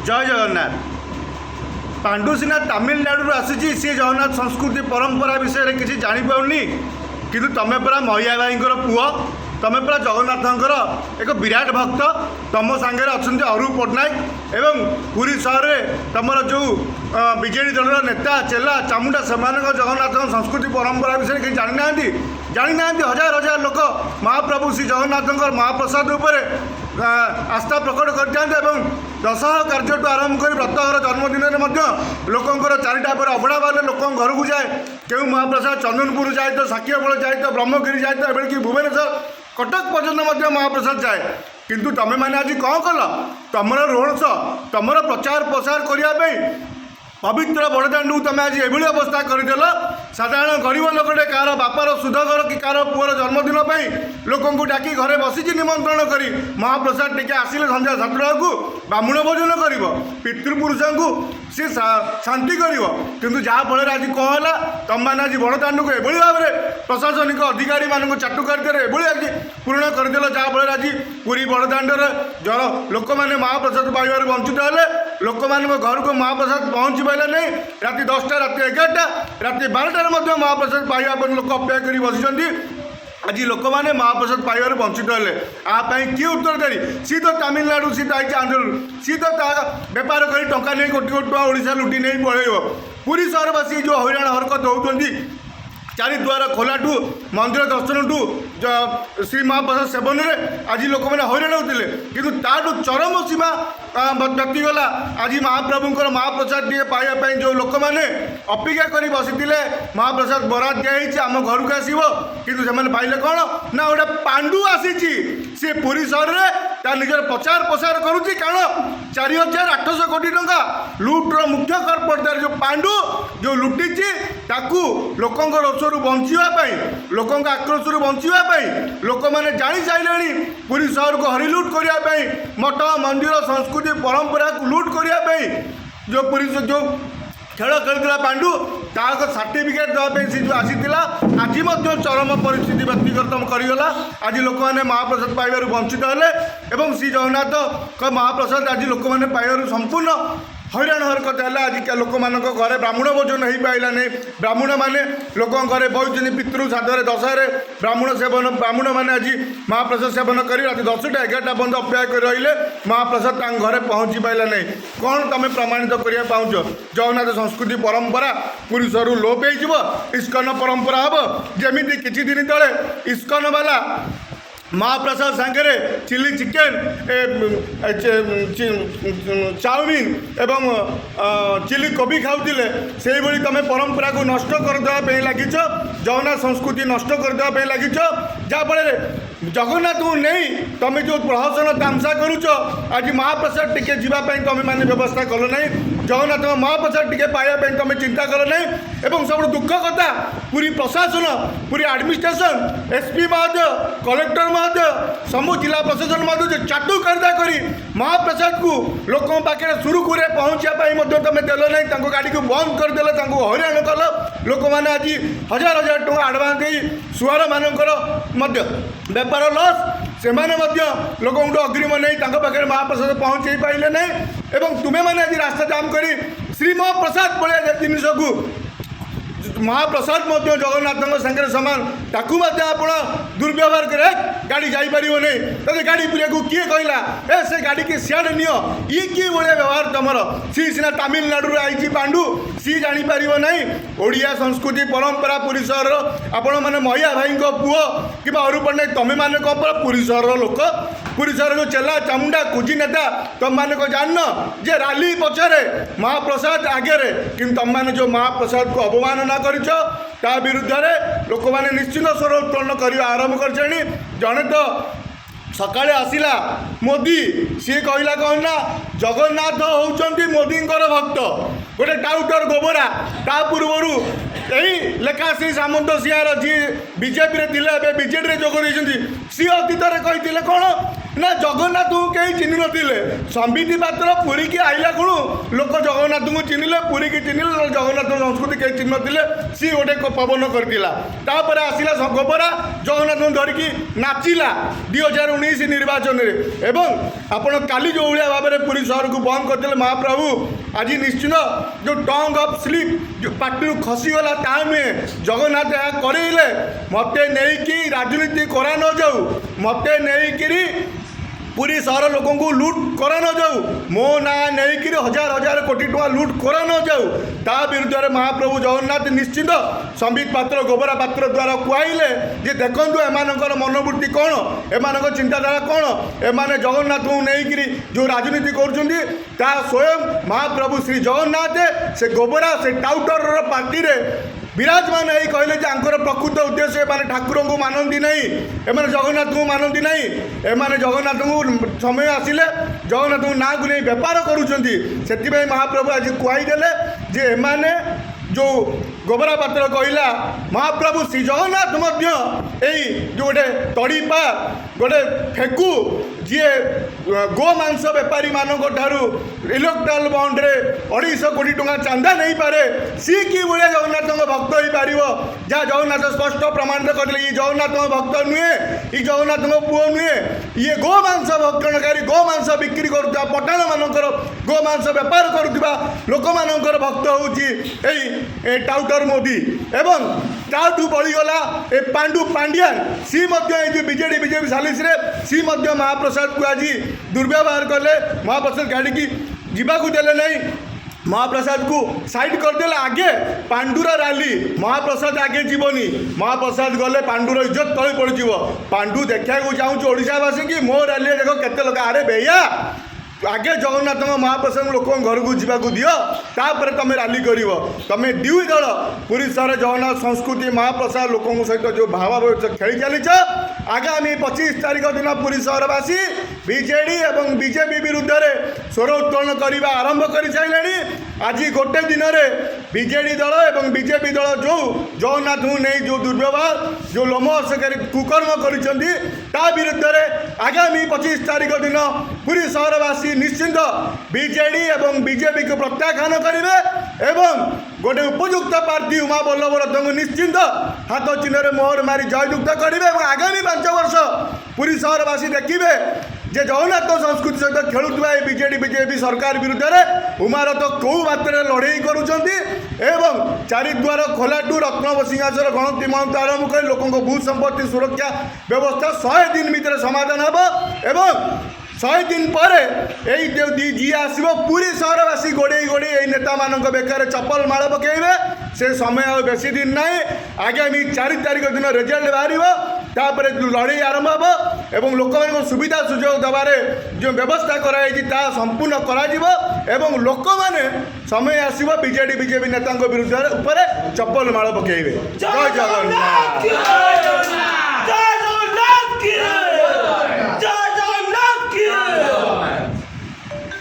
जय जगन्नाथ। पांडु सिना तमिलनाडु आसी सी जगन्नाथ संस्कृति परंपरा विषय में किसी जापानी किंतु तुम पूरा महिया भाई पुओ तुम पूरा जगन्नाथ एक विराट भक्त तुम सांगे अच्छा अरूप पट्टनायक एवं पुरी सहर में तुम जो बीजेडी दल नेता चेला चामुंडा से जगन्नाथ संस्कृति परंपरा विषय में कहीं जानी ना हजार हजार लोक महाप्रभु श्री जगन्नाथ महाप्रसाद उपर आस्था प्रकट कर दशहरा कार्य आरंभ कर व्रतहर जन्मदिन में लोकंर चारिटा पर अभड़ा बारे लोक घर को जाए क्यों महाप्रसाद चंदनपुर जाए तो साकियाबल जाए तो ब्रह्मगिरी जाए तो एबे कि भुवनेश्वर कटक पर्यटन महाप्रसाद जाए किंतु तुम मैंने आज कौन कल तुम रोड शो तुम प्रचार प्रसार करने पवित्र बड़दाण्ड तुम आज एभली अवस्था करदेल साधारण गरीब लोकटे कार बापार सुधघर कि कार पुअर जन्मदिन लोक डाकी घरे बसी निमंत्रण कर महाप्रसाद टी आसिले संध्या 7टा को ब्राह्मण भोजन कर पितृपुरुष को सी शांति कर किंतु जहाँफल आज कौन है तुम मैंने आज बड़दाण्ड को एभली भाव में प्रशासनिक अधिकारी मान चाटुकारितार एभली आज पूर्ण करदेल जहाँफल आज पुरी बड़दाण्डर जल लोक मैंने महाप्रसाद पाइबार वंचित हेले लोक मान घर को महाप्रसाद पहुँची पाइला नहीं राति 10टा राति 11टा राति 12टार महाप्रसाद पाइबा लोक अपेक्षा कर बसी आज लोक मैंने महाप्रसाद पाइबार वंचित हेले आपाई किए उत्तरदारी सी तो तमिलनाडु सी तो आई आंध्र सी तो बेपार कर टंका नहीं कोटी कोटी टका ओडिशा लुटी नहीं पड़ेब पुरी सहरवासी जो हईराण हरकत होती चारिद्वार खोलाठू मंदिर दर्शन ठू श्री महाप्रसाद सेवन में आज लोक मैंने हईराण होते कि चरम सीमा व्यक्तिगला आज महाप्रभुंर महाप्रसाद टे पाइबापी जो लोक मैंने अपेक्षा कर बसी महाप्रसाद बराद दिखाई आम घर को आसो कि पाइले कौन ना गोटे पांडु आसी सी पुरी सहर में तार निजर प्रचार प्रसार करुच्ची कारण 4,800 कोटी टंका लुट्र मुख्य कर्मकर्ता जो पांडु जो लुटिची ताकू लोकंर रोषरू बचाई लोक आक्रोश बचाई लोक मैंने जानी सारे पुरी सहर को हरिलुट करने मठ मंदिर संस्कृति परंपरा को लुट करने जो पुरी जो खेल खेलता पांडु ताक सर्टिफिकेट देवाई सी जो आसीला आज चरम परिस्थिति व्यक्तिगत करगला आज लोक मैंने महाप्रसाद पाइबार वंचित हेले श्री जगन्नाथ महाप्रसाद आज लोक मैंने पाइबार संपूर्ण हईराण हरकत है आज लोक मान घरे ब्राह्मण भोजन हो पाइला नहीं ब्राह्मण मैंने लोक घरे बहुत पितृ साधर दशहरे ब्राह्मण सेवन ब्राह्मण मैंने आज महाप्रसाद सेवन कर रात 10टा 11टा बंद अपेक्षा कर रही महाप्रसाद घरे पहुँची पाइला नहीं कौन तुम प्रमाणित करने पाँच जगन्नाथ संस्कृति परंपरा पुरी सहर लोप हो इस्कन परंपरा हम जमी किसी दिन तले इस्कन वाला महाप्रसाद सांगे चिली चिकेन चाउमिन एवं चिली कोबी खाऊले से भाई तुम परंपरा को नष्ट करदेवाई लगिच जगन्नाथ संस्कृति नष्ट करदेवाई लगिच जहाँफल जगन्नाथ को नहीं तुम जो प्रहसन तामसा करुच आज महाप्रसाद टिके जीवाई तुम मैंने व्यवस्था कल ना जगन्नाथ महाप्रसाद टिके पाइबापी तुम चिंता कल ना एवं सब दुख कथा पूरी प्रशासन पूरी एडमिनिस्ट्रेशन एसपी महोदय कलेक्टर महोदय समूह जिला प्रशासन महोदय जो चाटुकारिता कर महाप्रसाद को लोक पाखे सुरुखुरे पहुँचापी तुम देल ना गाड़ी को बंद करदेल हईराण कल लोक मैंने आज हजार हजार टका आडभांस दे सुआर मानकर बेपार लस से लोक अग्रिम नहीं पाखे महाप्रसाद पहुँचे पाइले नहीं तुम्हें मैंने आज रास्ता जाम कर श्री महाप्रसाद भाया जिनस को महाप्रसाद जगन्नाथ सागर सामान ताकू आप दुर्व्यवहार करे गाड़ी जापर नहीं तो गाड़ी पूरा को किए कहला ए से गाड़ी के सियाड़े नियो ये किए भाया व्यवहार तुम सी सीना तमिलनाडु आई पांडु सी जापर ना ओडिया संस्कृति परंपरा पुरी सहर आपण मैंने महिया भाई पुओ कि अरूप पट्टनायक तुम मैंने कौन पुरी सहर लोक पुरी सहर जो चेला चामुंडा कुजी नेता तुम मैंने को जान जे राली पछरे महाप्रसाद आगे कि तुम मैंने जो महाप्रसाद को अवमानना ता विरुद्ध लोक मैंने निश्चित स्वर उत्तोलन कर आरंभ कर जड़े तो सकाळे आसिला मोदी सी कहला कौन ना जगन्नाथ होउचंती मोदींकर भक्त गोटे टाउटर गोबरा ता पूर्वर यही लेखा श्री सामंत सिंह जी बीजेपी रे बीजेडी जोग सी अतीत कही कौन ନା ଜଗନ୍ନାଥଙ୍କୁ କେହି ଚିହ୍ନି ନଥିଲେ। ସମ୍ବିତ ପାତ୍ର ପୁରୀକି ଆଇଲା ଖୁଣୁ ଲୋକ ଜଗନ୍ନାଥଙ୍କୁ ଚିହ୍ନିଲେ, ପୁରୀକି ଚିହ୍ନିଲେ, ଜଗନ୍ନାଥ ସଂସ୍କୃତି କେହି ଚିହ୍ନି ନଥିଲେ। ସିଏ ଗୋଟେ ପବନ କରିଥିଲା। ତାପରେ ଆସିଲା ଗୋବରା ଜଗନ୍ନାଥଙ୍କୁ ଧରିକି ନାଚିଲା 2019 ନିର୍ବାଚନରେ। ଏବଂ ଆପଣ କାଲି ଯେଉଁ ଭଳିଆ ଭାବରେ ପୁରୀ ସହରକୁ ବନ୍ଦ କରିଦେଲେ ମହାପ୍ରଭୁ, ଆଜି ନିଶ୍ଚିତ ଯେଉଁ ଟଙ୍ଗ ଅଫ୍ ସ୍ଲିପ୍ ଯେଉଁ ପାଟିରୁ ଖସିଗଲା ତାହା ନୁହେଁ, ଜଗନ୍ନାଥ ଏହା କରେଇଲେ ମୋତେ ନେଇକି ରାଜନୀତି କରା ନ ଯାଉ, ମୋତେ ନେଇକିରି ପୁରୀ ସହର ଲୋକଙ୍କୁ ଲୁଟ୍ କରା ନ ଯାଉ, ମୋ ନାଁ ନେଇକିରି ହଜାର ହଜାର କୋଟି ଟଙ୍କା ଲୁଟ୍ କରା ନ ଯାଉ, ତା ବିରୁଦ୍ଧରେ ମହାପ୍ରଭୁ ଜଗନ୍ନାଥ ନିଶ୍ଚିନ୍ତ ସମ୍ବିତ ପାତ୍ର ଗୋବରା ପାତ୍ର ଦ୍ୱାରା କୁହାଇଲେ ଯେ ଦେଖନ୍ତୁ ଏମାନଙ୍କର ମନୋବୃତ୍ତି କ'ଣ, ଏମାନଙ୍କ ଚିନ୍ତାଧାରା କ'ଣ, ଏମାନେ ଜଗନ୍ନାଥଙ୍କୁ ନେଇକିରି ଯେଉଁ ରାଜନୀତି କରୁଛନ୍ତି ତାହା ସ୍ୱୟଂ ମହାପ୍ରଭୁ ଶ୍ରୀ ଜଗନ୍ନାଥ ସେ ଗୋବରା ସେ ଟାଉଟରର ପାର୍ଟିରେ ବିରାଜମାନ ହେଇ କହିଲେ ଯେ ଆଙ୍କର ପ୍ରକୃତ ଉଦ୍ଦେଶ୍ୟ ଏମାନେ ଠାକୁରଙ୍କୁ ମାନନ୍ତି ନାହିଁ, ଏମାନେ ଜଗନ୍ନାଥଙ୍କୁ ମାନନ୍ତି ନାହିଁ, ଏମାନେ ଜଗନ୍ନାଥଙ୍କୁ ସମୟ ଆସିଲେ ଜଗନ୍ନାଥଙ୍କୁ ନାଁକୁ ନେଇ ବେପାର କରୁଛନ୍ତି। ସେଥିପାଇଁ ମହାପ୍ରଭୁ ଆଜି କୁହାଇଦେଲେ ଯେ ଏମାନେ ଯେଉଁ ଗୋବରା ପାତ୍ର କହିଲା ମହାପ୍ରଭୁ ଶ୍ରୀ ଜଗନ୍ନାଥ ମଧ୍ୟ ଏଇ ଯେଉଁ ଗୋଟେ ତଡ଼ିପା ଗୋଟେ ଫେକୁ ଯିଏ ଗୋମାଂସ ବେପାରୀମାନଙ୍କ ଠାରୁ ଇଲେକ୍ଟ୍ରାଲ ବଣ୍ଡରେ 250 କୋଟି ଟଙ୍କା ଚାନ୍ଦା ନେଇପାରେ, ସିଏ କି ଭଳିଆ ଜଗନ୍ନାଥଙ୍କ ଭକ୍ତ ହେଇପାରିବ? ଯାହା ଜଗନ୍ନାଥ ସ୍ପଷ୍ଟ ପ୍ରମାଣିତ କରିଥିଲେ ଇଏ ଜଗନ୍ନାଥଙ୍କ ଭକ୍ତ ନୁହେଁ, ଇଏ ଜଗନ୍ନାଥଙ୍କ ପୁଅ ନୁହେଁ, ଇଏ ଗୋମାଂସ ଭକ୍ଷଣକାରୀ, ଗୋମାଂସ ବିକ୍ରି କରୁଥିବା ପଠାଣମାନଙ୍କର ଗୋମାଂସ ବେପାର କରୁଥିବା ଲୋକମାନଙ୍କର ଭକ୍ତ ହେଉଛି ଏଇ ଟାଉଟର ମୋଦି। ଏବଂ ତାଠୁ ବଳିଗଲା ଏ ପାଣ୍ଡୁ ପାଣ୍ଡିଆନ, ସିଏ ମଧ୍ୟ ଏଇ ଯେଉଁ ବିଜେପି ସାଲିସରେ ସିଏ ମଧ୍ୟ ମହାପ୍ରସାଦକୁ ଆଜି ଦୁର୍ବ୍ୟବହାର କଲେ। ମହାପ୍ରସାଦ ଗାଡ଼ିକି ଯିବାକୁ ଦେଲେ ନାହିଁ, ମହାପ୍ରସାଦକୁ ସାଇଡ୍ କରିଦେଲେ। ଆଗେ ପାଣ୍ଡୁର ରାଲି, ମହାପ୍ରସାଦ ଆଗେ ଯିବନି, ମହାପ୍ରସାଦ ଗଲେ ପାଣ୍ଡୁର ଇଜ୍ଜତ ତଳେ ପଡ଼ିଯିବ। ପାଣ୍ଡୁ ଦେଖିବାକୁ ଚାହୁଁଛୁ ଓଡ଼ିଶାବାସୀକି, ମୋ ରାଲିରେ ଦେଖ କେତେ ଲୋକ, ଆରେ ବେୟା ଆଗେ ଜଗନ୍ନାଥଙ୍କ ମହାପ୍ରସାଦ ଲୋକଙ୍କ ଘରକୁ ଯିବାକୁ ଦିଅ, ତାପରେ ତମେ ରାଲି କରିବ। ତମେ ଦୁଇ ଦଳ ପୁରୀ ସହର ଜଗନ୍ନାଥ ସଂସ୍କୃତି ମହାପ୍ରସାଦ ଲୋକଙ୍କ ସହିତ ଯେଉଁ ଭାବାବେଗ ଖେଳି ଚାଲିଛ, ଆଗାମୀ 25 ତାରିଖ ଦିନ ପୁରୀ ସହରବାସୀ ବିଜେଡ଼ି ଏବଂ ବିଜେପି ବିରୁଦ୍ଧରେ ସ୍ୱର ଉତ୍ତୋଳନ କରିବା ଆରମ୍ଭ କରିସାରିଲେଣି। ଆଜି ଗୋଟେ ଦିନରେ ବିଜେଡ଼ି ଦଳ ଏବଂ ବିଜେପି ଦଳ ଯେଉଁ ଜଗନ୍ନାଥଙ୍କୁ ନେଇ ଯେଉଁ ଦୁର୍ବ୍ୟବହାର ଯେଉଁ ଲୋମହର୍ଷକାରୀ କୁକର୍ମ କରିଛନ୍ତି ତା ବିରୁଦ୍ଧରେ ଆଗାମୀ 25 ତାରିଖ ଦିନ ପୁରୀ ସହରବାସୀ ନିଶ୍ଚିନ୍ତ ବିଜେଡ଼ି ଏବଂ ବିଜେପିକୁ ପ୍ରତ୍ୟାଖ୍ୟାନ କରିବେ ଏବଂ ଗୋଟେ ଉପଯୁକ୍ତ ପ୍ରାର୍ଥୀ ଉମା ବଲ୍ଲଭ ରଥଙ୍କୁ ନିଶ୍ଚିନ୍ତ ହାତ ଚିହ୍ନରେ ମୋହର ମାରି ଜୟଯୁକ୍ତ କରିବେ ଏବଂ ଆଗାମୀ 5 ବର୍ଷ ପୁରୀ ସହରବାସୀ ଦେଖିବେ ଯେ ଜଗନ୍ନାଥ ସଂସ୍କୃତି ସହିତ ଖେଳୁଥିବା এই ବିଜେଡ଼ି ବିଜେପି ସରକାର ବିରୁଦ୍ଧରେ ଉମାରଥ କେଉଁ ମାତ୍ରାରେ ଲଢ଼େଇ କରୁଛନ୍ତି ଏବଂ ଚାରିଦ୍ୱାର ଖୋଲାଠୁ ରତ୍ନ ସିଂହାସନ ଗଣତି ମହନ୍ତ ଆରମ୍ଭ କରି ଲୋକଙ୍କ ଭୂ ସମ୍ପତ୍ତି ସୁରକ୍ଷା ବ୍ୟବସ୍ଥା 100 ଦିନ ଭିତରେ ସମାଧାନ ହେବ ଏବଂ 100 ଦିନ ପରେ এই ଯିଏ ଆସିବ ପୁରୀ ସହରବାସୀ ଗୋଡ଼େଇ ଗୋଡ଼େଇ এই ନେତାମାନଙ୍କ ବେକରେ ଚପଲ ମାଳ ପକାଇବେ। ସେ ସମୟ ଆଉ ବେଶୀ ଦିନ ନାହିଁ, ଆଗାମୀ 4 ତାରିଖ ଦିନ ରେଜଲ୍ଟ ବାହାରିବ, ତାପରେ ଲଢ଼େଇ ଆରମ୍ଭ ହେବ ଏବଂ ଲୋକମାନଙ୍କୁ ସୁବିଧା ସୁଯୋଗ ଦେବାରେ ଯେଉଁ ବ୍ୟବସ୍ଥା କରାଯାଇଛି ତାହା ସମ୍ପୂର୍ଣ୍ଣ କରାଯିବ ଏବଂ ଲୋକମାନେ ସମୟ ଆସିବ ବିଜେଡ଼ି ବିଜେପି ନେତାଙ୍କ ବିରୁଦ୍ଧରେ ଉପରେ ଚପଲ ମାଳ ପକାଇବେ। ଜୟ ଜଗନ୍ନାଥ।